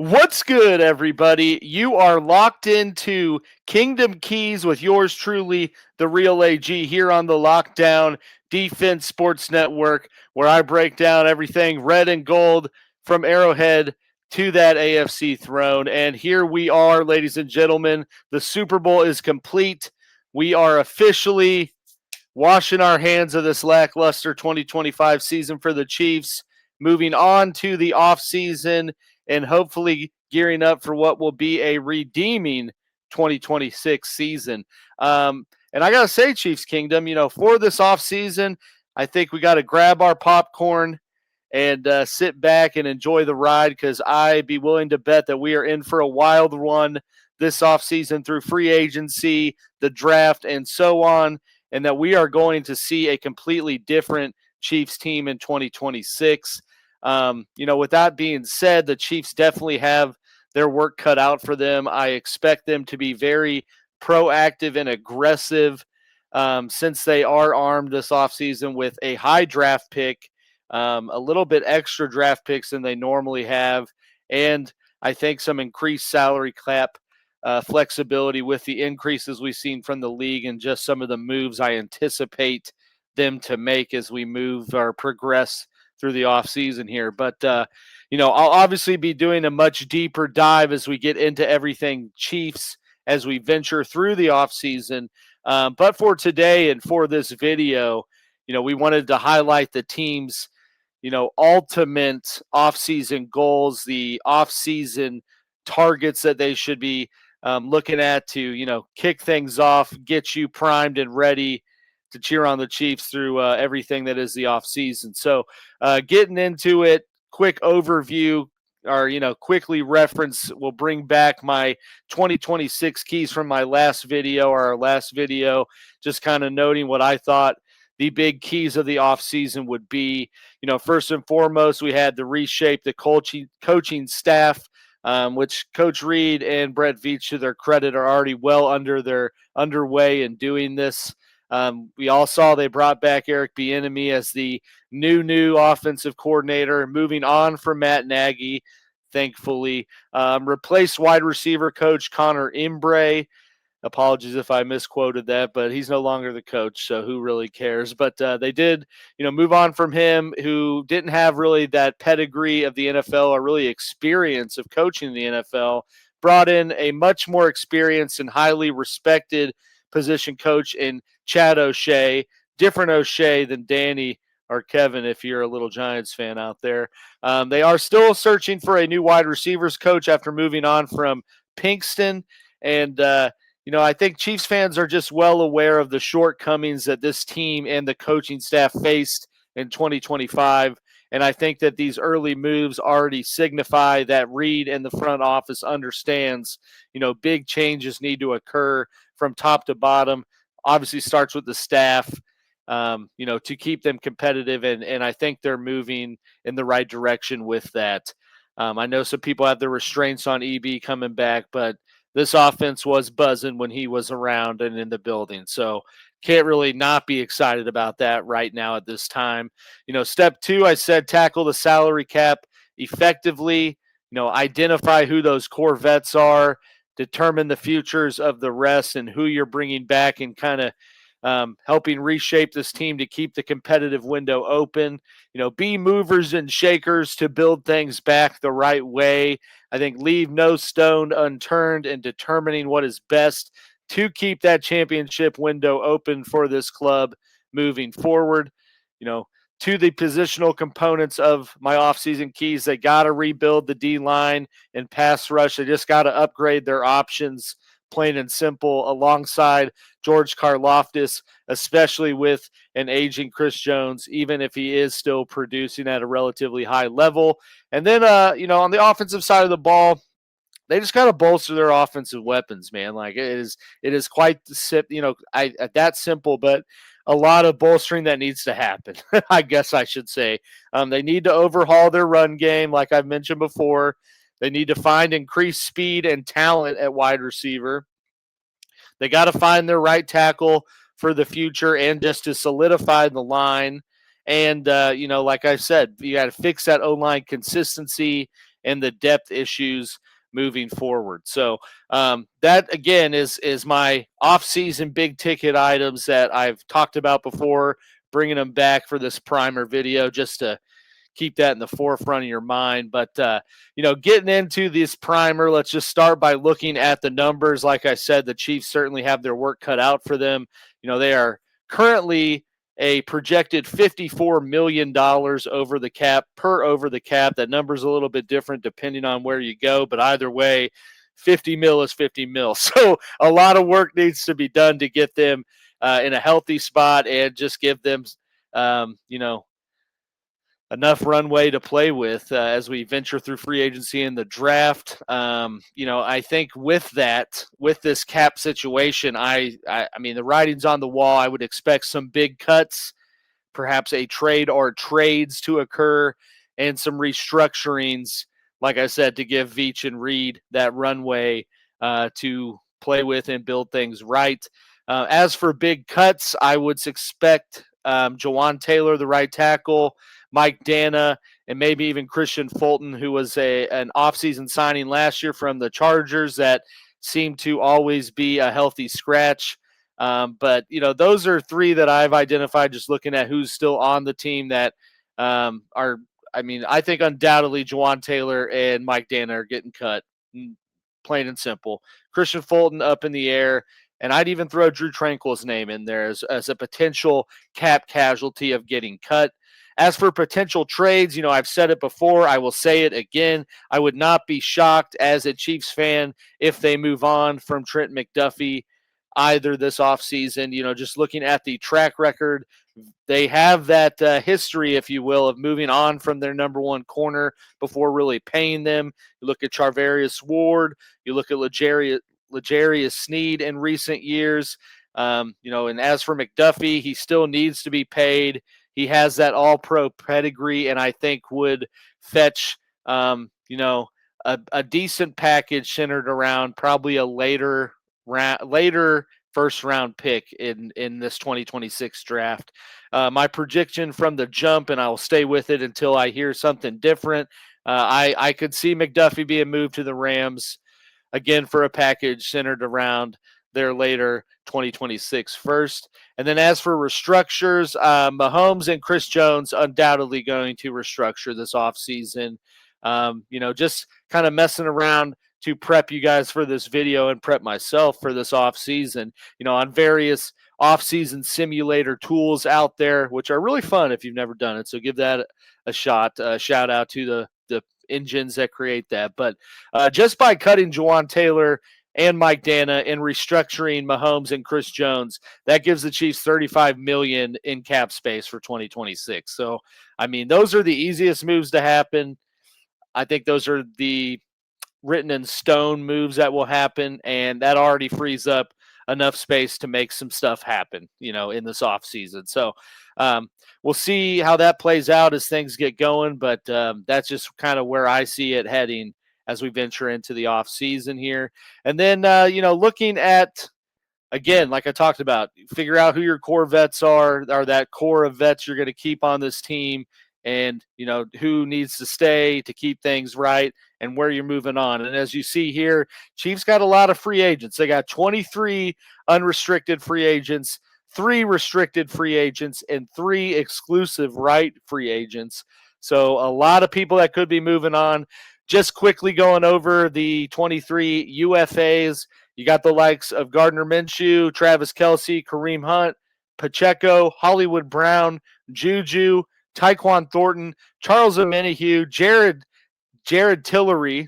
What's good, everybody? You are locked into Kingdom Keys with yours truly, the real AG, here on the Lockdown Defense Sports Network, where I break down everything red and gold from Arrowhead to that AFC throne. And here we are, ladies and gentlemen. The Super Bowl is complete. We are officially washing our hands of this lackluster 2025 season for the Chiefs, moving on to the offseason and hopefully gearing up for what will be a redeeming 2026 season. And I got to say, Chiefs Kingdom, for this offseason, I think we got to grab our popcorn and sit back and enjoy the ride, because I'd be willing to bet that we are in for a wild one this offseason through free agency, the draft, and so on, and that we are going to see a completely different Chiefs team in 2026. With that being said, the Chiefs definitely have their work cut out for them. I expect them to be very proactive and aggressive, since they are armed this offseason with a high draft pick, a little bit extra draft picks than they normally have, and I think some increased salary cap flexibility with the increases we've seen from the league and just some of the moves I anticipate them to make as we move or progress through the offseason here. But, I'll obviously be doing a much deeper dive as we get into everything Chiefs as we venture through the offseason. But for today and for this video, we wanted to highlight the team's, ultimate offseason goals, the offseason targets that they should be looking at to, kick things off, get you primed and ready to cheer on the Chiefs through everything that is the offseason. So getting into it, quick overview, or, quickly reference, we'll bring back my 2026 keys from my last video, or our last video, just kind of noting what I thought the big keys of the offseason would be. First and foremost, we had to reshape the coaching staff, which Coach Reed and Brett Veach, to their credit, are already well underway in doing this. We all saw they brought back Eric Bieniemy as the new offensive coordinator, moving on from Matt Nagy, thankfully. Replaced wide receiver coach Connor Imbre. Apologies if I misquoted that, but he's no longer the coach, so who really cares? But they did, move on from him, who didn't have really that pedigree of the NFL or really experience of coaching the NFL. Brought in a much more experienced and highly respected position coach in Chad O'Shea, different O'Shea than Danny or Kevin, if you're a little Giants fan out there. They are still searching for a new wide receivers coach after moving on from Pinkston. And, I think Chiefs fans are just well aware of the shortcomings that this team and the coaching staff faced in 2025. And I think that these early moves already signify that Reed and the front office understands, big changes need to occur from top to bottom. Obviously starts with the staff, to keep them competitive. And I think they're moving in the right direction with that. I know some people have the restraints on EB coming back, but this offense was buzzing when he was around and in the building. So can't really not be excited about that right now at this time. Step two, I said, tackle the salary cap effectively, identify who those core vets are, determine the futures of the rest and who you're bringing back, and kind of helping reshape this team to keep the competitive window open. Be movers and shakers to build things back the right way. I think leave no stone unturned in determining what is best to keep that championship window open for this club moving forward. To the positional components of my offseason keys, they got to rebuild the D-line and pass rush. They just got to upgrade their options, plain and simple, alongside George Karlaftis, especially with an aging Chris Jones, even if he is still producing at a relatively high level. And then, on the offensive side of the ball, they just got to bolster their offensive weapons, man. Like it is quite that simple, but a lot of bolstering that needs to happen. I guess I should say. They need to overhaul their run game, like I've mentioned before. They need to find increased speed and talent at wide receiver. They got to find their right tackle for the future and just to solidify the line. And, like I said, you got to fix that O-line consistency and the depth issues moving forward. So that, again, is my offseason big ticket items that I've talked about before, bringing them back for this primer video just to keep that in the forefront of your mind. But, getting into this primer, let's just start by looking at the numbers. Like I said, the Chiefs certainly have their work cut out for them. They are currently a projected $54 million over the cap. That number's a little bit different depending on where you go, but either way, 50 mil is 50 mil. So a lot of work needs to be done to get them in a healthy spot and just give them, enough runway to play with as we venture through free agency and the draft. I think with this cap situation, I mean, the writing's on the wall. I would expect some big cuts, perhaps a trade or trades to occur, and some restructurings, like I said, to give Veach and Reed that runway to play with and build things right. As for big cuts, I would expect Jawan Taylor, the right tackle, Mike Dana, and maybe even Christian Fulton, who was an offseason signing last year from the Chargers that seemed to always be a healthy scratch. But those are three that I've identified just looking at who's still on the team that are, I think undoubtedly Jawan Taylor and Mike Dana are getting cut, plain and simple. Christian Fulton up in the air. And I'd even throw Drew Tranquill's name in there as a potential cap casualty of getting cut. As for potential trades, I've said it before. I will say it again. I would not be shocked as a Chiefs fan if they move on from Trent McDuffie either this offseason. Just looking at the track record, they have that history, if you will, of moving on from their number one corner before really paying them. You look at Charvarius Ward. You look at L'Jarius Sneed in recent years. And as for McDuffie, he still needs to be paid. He has that all-pro pedigree, and I think would fetch, a decent package centered around probably a later first-round pick in this 2026 draft. My prediction from the jump, and I will stay with it until I hear something different, I could see McDuffie being moved to the Rams, again, for a package centered around their later 2026 first. And then as for restructures, Mahomes and Chris Jones undoubtedly going to restructure this offseason. Just kind of messing around to prep you guys for this video and prep myself for this offseason, on various offseason simulator tools out there, which are really fun if you've never done it. So give that a shot. Shout out to the engines that create that. But just by cutting Jawan Taylor and Mike Dana and restructuring Mahomes and Chris Jones, that gives the Chiefs $35 million in cap space for 2026. So, those are the easiest moves to happen. I think those are the written in stone moves that will happen, and that already frees up enough space to make some stuff happen, in this offseason. So we'll see how that plays out as things get going, but that's just kind of where I see it heading as we venture into the offseason here. And then, looking at, again, like I talked about, figure out who your core vets are that core of vets you're going to keep on this team, and, who needs to stay to keep things right and where you're moving on. And as you see here, Chiefs got a lot of free agents. They got 23 unrestricted free agents, 3 restricted free agents, and 3 exclusive right free agents. So a lot of people that could be moving on. Just quickly going over the 23 UFAs, you got the likes of Gardner Minshew, Travis Kelce, Kareem Hunt, Pacheco, Hollywood Brown, Juju, Tyquan Thornton, Charles Omenihu, Jared Tillery,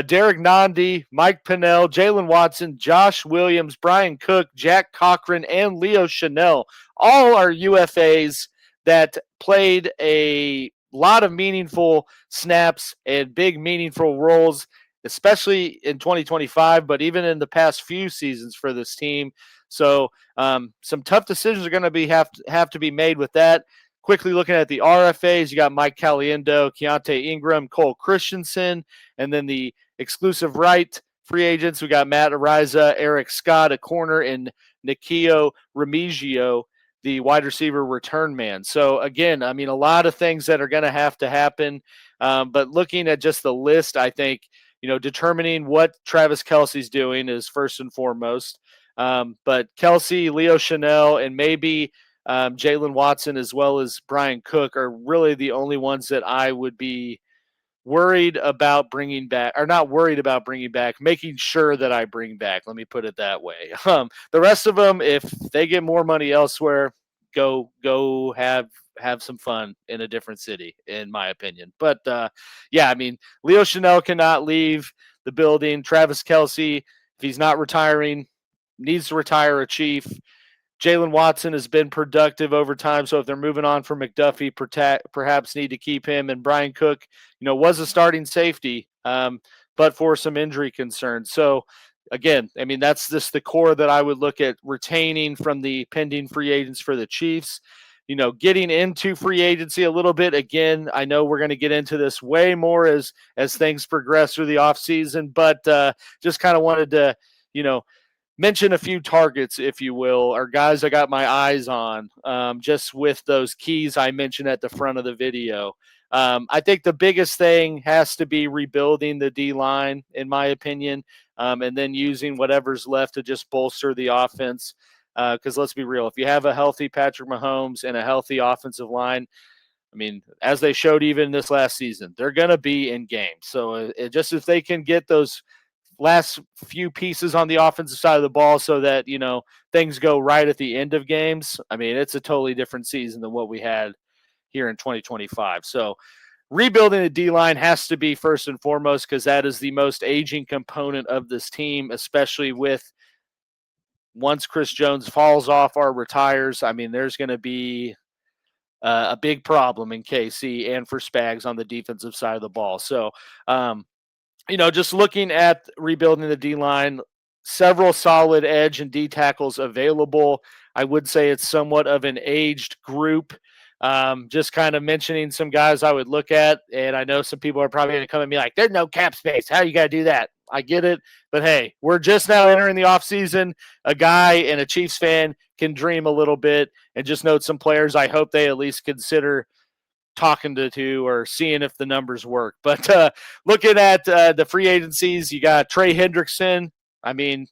Derek Nandi, Mike Pennell, Jalen Watson, Josh Williams, Brian Cook, Jack Cochran, and Leo Chanel. All are UFAs that played a lot of meaningful snaps and big meaningful roles, especially in 2025, but even in the past few seasons for this team. So some tough decisions are going to have to be made with that. Quickly looking at the RFAs, you got Mike Caliendo, Keontae Ingram, Cole Christensen, and then the exclusive right free agents, we got Matt Ariza, Eric Scott, a corner, and Nikio Remigio, the wide receiver return man. So, again, a lot of things that are going to happen. But looking at just the list, I think, determining what Travis Kelce's doing is first and foremost. But Kelce, Leo Chanel, and maybe Jalen Watson as well as Brian Cook are really the only ones that I would be worried about bringing back, or not worried about bringing back, making sure that I bring back. Let me put it that way. The rest of them, if they get more money elsewhere, go have some fun in a different city, in my opinion. But yeah, I mean, Leo Chanel cannot leave the building. Travis Kelce, if he's not retiring, needs to retire a Chief. Jalen Watson has been productive over time, so if they're moving on from McDuffie, perhaps need to keep him. And Brian Cook, was a starting safety, but for some injury concerns. So again, I mean, that's just the core that I would look at retaining from the pending free agents for the Chiefs. Getting into free agency a little bit. Again, I know we're going to get into this way more as things progress through the offseason, but just kind of wanted to, mention a few targets, if you will, or guys I got my eyes on, just with those keys I mentioned at the front of the video. I think the biggest thing has to be rebuilding the D-line, in my opinion, and then using whatever's left to just bolster the offense. Because let's be real, if you have a healthy Patrick Mahomes and a healthy offensive line, I mean, as they showed even this last season, they're going to be in games. So just if they can get those last few pieces on the offensive side of the ball so that, things go right at the end of games, I mean, it's a totally different season than what we had here in 2025. So rebuilding the D-line has to be first and foremost because that is the most aging component of this team, especially with once Chris Jones falls off or retires. I mean, there's going to be a big problem in KC and for Spags on the defensive side of the ball. So, just looking at rebuilding the D-line, several solid edge and D tackles available. I would say it's somewhat of an aged group. Just kind of mentioning some guys I would look at, and I know some people are probably going to come at me like, there's no cap space. How you got to do that? I get it, but hey, we're just now entering the offseason. A guy and a Chiefs fan can dream a little bit and just note some players I hope they at least consider talking to or seeing if the numbers work. But looking at the free agencies, you got Trey Hendrickson. I mean,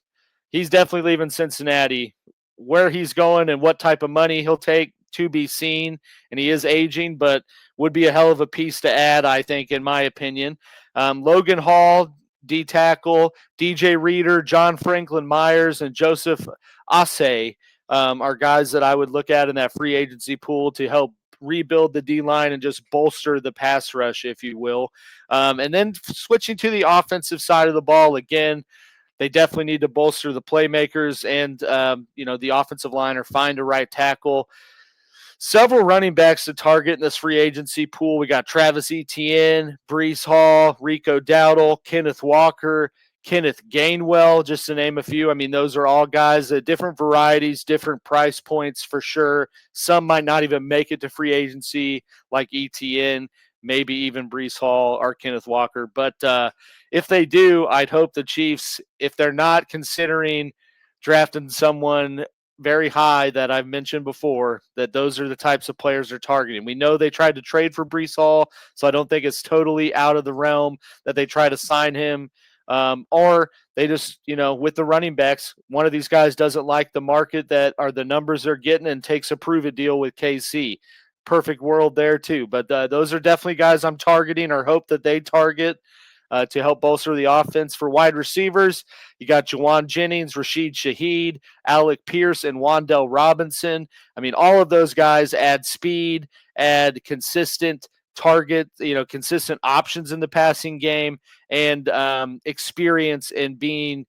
he's definitely leaving Cincinnati. Where he's going and what type of money he'll take to be seen, and he is aging, but would be a hell of a piece to add, I think, in my opinion. Logan Hall, D tackle, DJ Reader, John Franklin Myers, and Joseph Asay are guys that I would look at in that free agency pool to help rebuild the D-line and just bolster the pass rush, if you will. And then switching to the offensive side of the ball, again, they definitely need to bolster the playmakers and, the offensive line or find a right tackle. Several running backs to target in this free agency pool. We got Travis Etienne, Breece Hall, Rico Dowdle, Kenneth Walker, Kenneth Gainwell, just to name a few. I mean, those are all guys at different varieties, different price points for sure. Some might not even make it to free agency, like Etienne, maybe even Breece Hall or Kenneth Walker. But if they do, I'd hope the Chiefs, if they're not considering drafting someone very high that I've mentioned before, that those are the types of players they're targeting. We know they tried to trade for Breece Hall, so I don't think it's totally out of the realm that they try to sign him. Or they just, with the running backs, one of these guys doesn't like the market that are the numbers they're getting and takes a prove-it deal with KC. Perfect world there too. But those are definitely guys I'm targeting or hope that they target to help bolster the offense. For wide receivers, you got Jawan Jennings, Rashid Shaheed, Alec Pierce, and Wandell Robinson. I mean, all of those guys add speed, add consistent target, consistent options in the passing game, and experience in being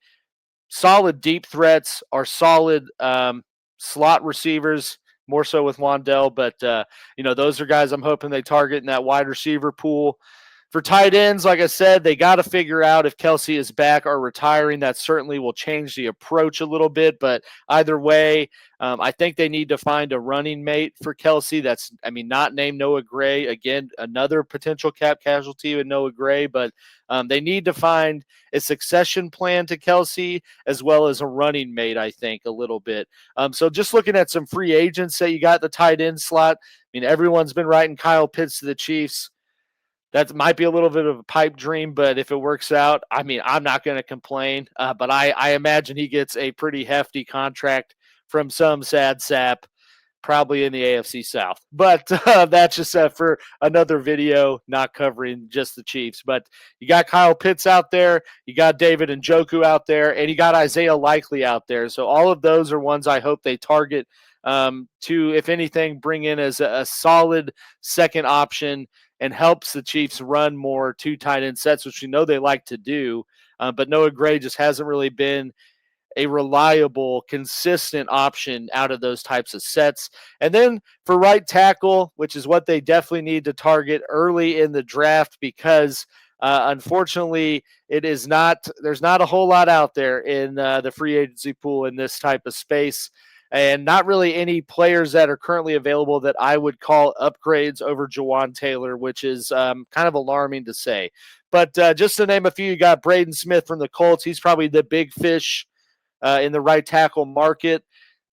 solid deep threats or solid slot receivers, more so with Wandell. But, those are guys I'm hoping they target in that wide receiver pool. For tight ends, like I said, they got to figure out if Kelce is back or retiring. That certainly will change the approach a little bit. But either way, I think they need to find a running mate for Kelce. That's, not named Noah Gray. Again, another potential cap casualty with Noah Gray. But they need to find a succession plan to Kelce as well as a running mate, I think, a little bit. So just looking at some free agents that you got the tight end slot. Everyone's been writing Kyle Pitts to the Chiefs. That might be a little bit of a pipe dream, but if it works out, I mean, I'm not going to complain. But I imagine he gets a pretty hefty contract from some sad sap, probably in the AFC South. But that's just for another video, not covering just the Chiefs. But you got Kyle Pitts out there, you got David Njoku out there, and you got Isaiah Likely out there. So all of those are ones I hope they target to, if anything, bring in as a solid second option and helps the Chiefs run more two tight end sets, which we know they like to do. But Noah Gray just hasn't really been a reliable, consistent option out of those types of sets. And then for right tackle, which is what they definitely need to target early in the draft, because unfortunately, there's not a whole lot out there in the free agency pool in this type of space. And not really any players that are currently available that I would call upgrades over Jawan Taylor, which is kind of alarming to say. But just to name a few, you got Braden Smith from the Colts. He's probably the big fish in the right tackle market.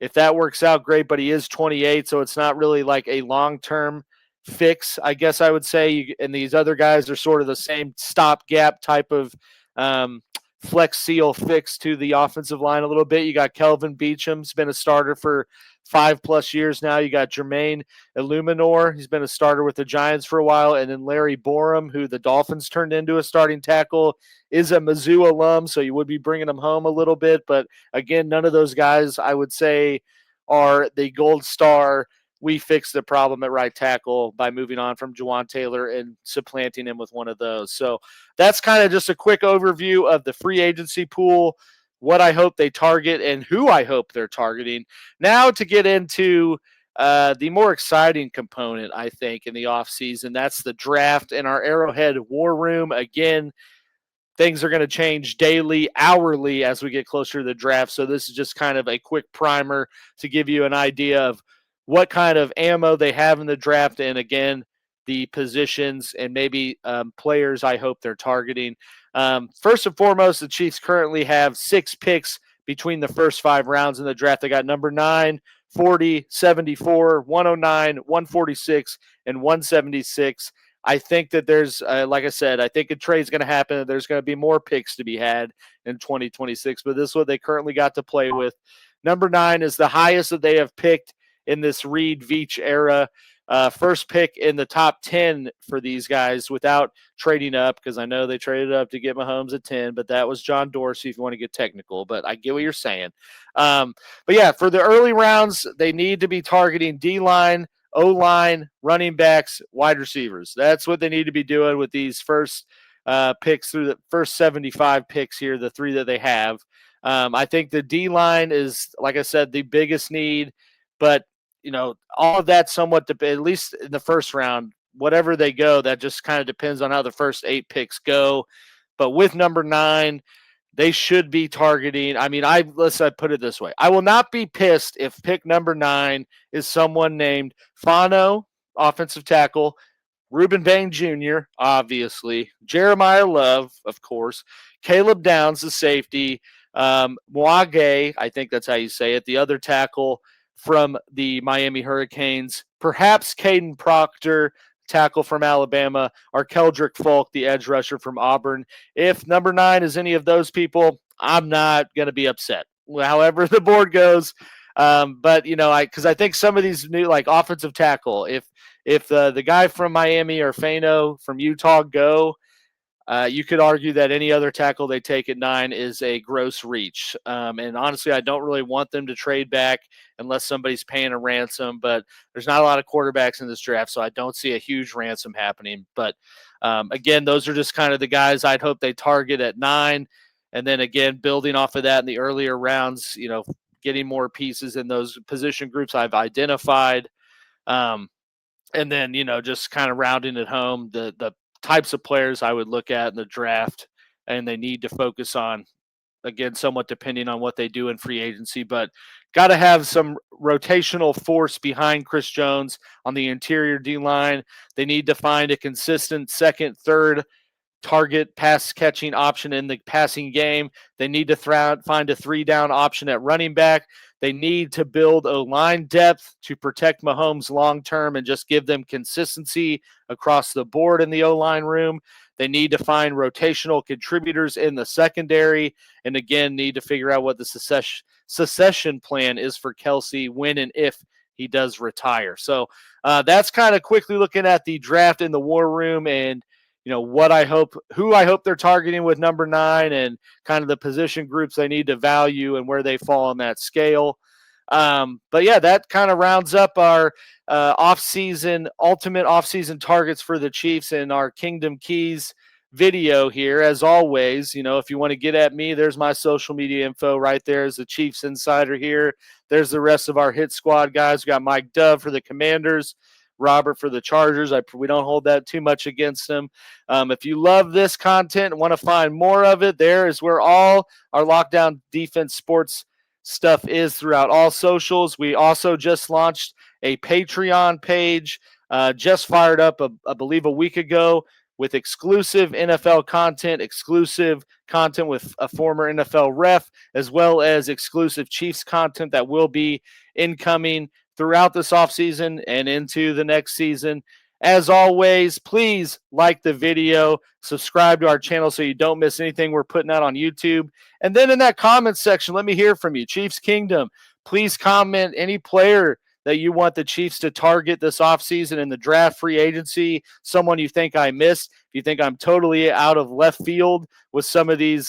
If that works out, great, but he is 28, so it's not really like a long-term fix, I guess I would say. And these other guys are sort of the same stopgap type of flex seal fix to the offensive line a little bit. You got Kelvin Beacham's been a starter for 5+ years now. You got Jermaine Illuminor. He's been a starter with the Giants for a while. And then Larry Borum, who the Dolphins turned into a starting tackle, is a Mizzou alum, so you would be bringing him home a little bit. But again, none of those guys, I would say, are the gold star. We fixed the problem at right tackle by moving on from Jawan Taylor and supplanting him with one of those. So that's kind of just a quick overview of the free agency pool, what I hope they target, and who I hope they're targeting. Now to get into the more exciting component, I think, in the offseason, that's the draft and our Arrowhead War Room. Again, things are going to change daily, hourly as we get closer to the draft. So this is just kind of a quick primer to give you an idea of what kind of ammo they have in the draft. And again, the positions and maybe players I hope they're targeting. First and foremost, the Chiefs currently have 6 picks between the first 5 rounds in the draft. They got number 9, 40, 74, 109, 146, and 176. I think that there's, like I said, I think a trade's going to happen. There's going to be more picks to be had in 2026, but this is what they currently got to play with. Number 9 is the highest that they have picked in this Reed Veach era. First pick in the top 10 for these guys without trading up, because I know they traded up to get Mahomes at 10, but that was John Dorsey if you want to get technical, but I get what you're saying. But yeah, for the early rounds, they need to be targeting D-line, O-line, running backs, wide receivers. That's what they need to be doing with these first picks through the first 75 picks here, the 3 that they have. I think the D-line is, like I said, the biggest need, but all of that somewhat, at least in the first round, whatever they go, that just kind of depends on how the first 8 picks go. But with number 9, they should be targeting. I mean, let's put it this way. I will not be pissed if pick number 9 is someone named Fano, offensive tackle, Reuben Bain Jr., obviously, Jeremiah Love, of course, Caleb Downs, the safety, Mwage, I think that's how you say it, the other tackle from the Miami Hurricanes, perhaps Caden Proctor, tackle from Alabama, or Keldrick Falk, the edge rusher from Auburn. If number 9 is any of those people, I'm not going to be upset. However the board goes, but because I think some of these new offensive tackle, if the guy from Miami or Fano from Utah go, you could argue that any other tackle they take at 9 is a gross reach. And honestly, I don't really want them to trade back unless somebody's paying a ransom. But there's not a lot of quarterbacks in this draft, so I don't see a huge ransom happening. But again, those are just kind of the guys I'd hope they target at 9. And then again, building off of that in the earlier rounds, getting more pieces in those position groups I've identified. And then, just kind of rounding it home, the types of players I would look at in the draft, and they need to focus on, again, somewhat depending on what they do in free agency, but got to have some rotational force behind Chris Jones on the interior D-line. They need to find a consistent second, third target pass catching option in the passing game. They need to find a 3-down option at running back. They need to build O-line depth to protect Mahomes long term and just give them consistency across the board in the O-line room. They need to find rotational contributors in the secondary, and again, need to figure out what the succession plan is for Kelce when and if he does retire. So that's kind of quickly looking at the draft in the war room, and who I hope they're targeting with number 9, and kind of the position groups they need to value and where they fall on that scale. But yeah, that kind of rounds up our ultimate offseason targets for the Chiefs and our Kingdom Keys video here. As always, if you want to get at me, there's my social media info right there as the Chiefs insider here. There's the rest of our hit squad guys. We got Mike Dove for the Commanders, Robert for the Chargers. We don't hold that too much against them. If you love this content and want to find more of it, there is where all our Lockdown Defense Sports stuff is throughout all socials. We also just launched a Patreon page, just fired up, I believe, a week ago, with exclusive NFL content, exclusive content with a former NFL ref, as well as exclusive Chiefs content that will be incoming throughout this offseason and into the next season. As always, please like the video, subscribe to our channel so you don't miss anything we're putting out on YouTube. And then in that comment section, let me hear from you. Chiefs Kingdom, please comment any player that you want the Chiefs to target this offseason in the draft, free agency, someone you think I missed. If you think I'm totally out of left field with some of these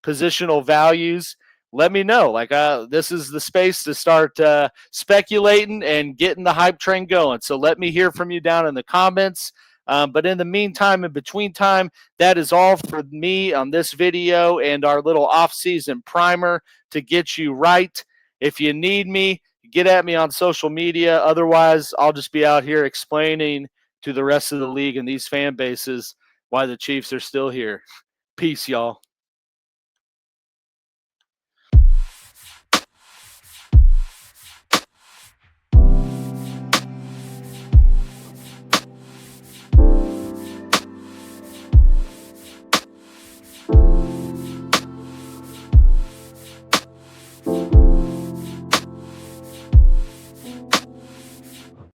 positional values, let me know. This is the space to start speculating and getting the hype train going. So let me hear from you down in the comments. But in the meantime, in between time, that is all for me on this video and our little off-season primer to get you right. If you need me, get at me on social media. Otherwise, I'll just be out here explaining to the rest of the league and these fan bases why the Chiefs are still here. Peace, y'all.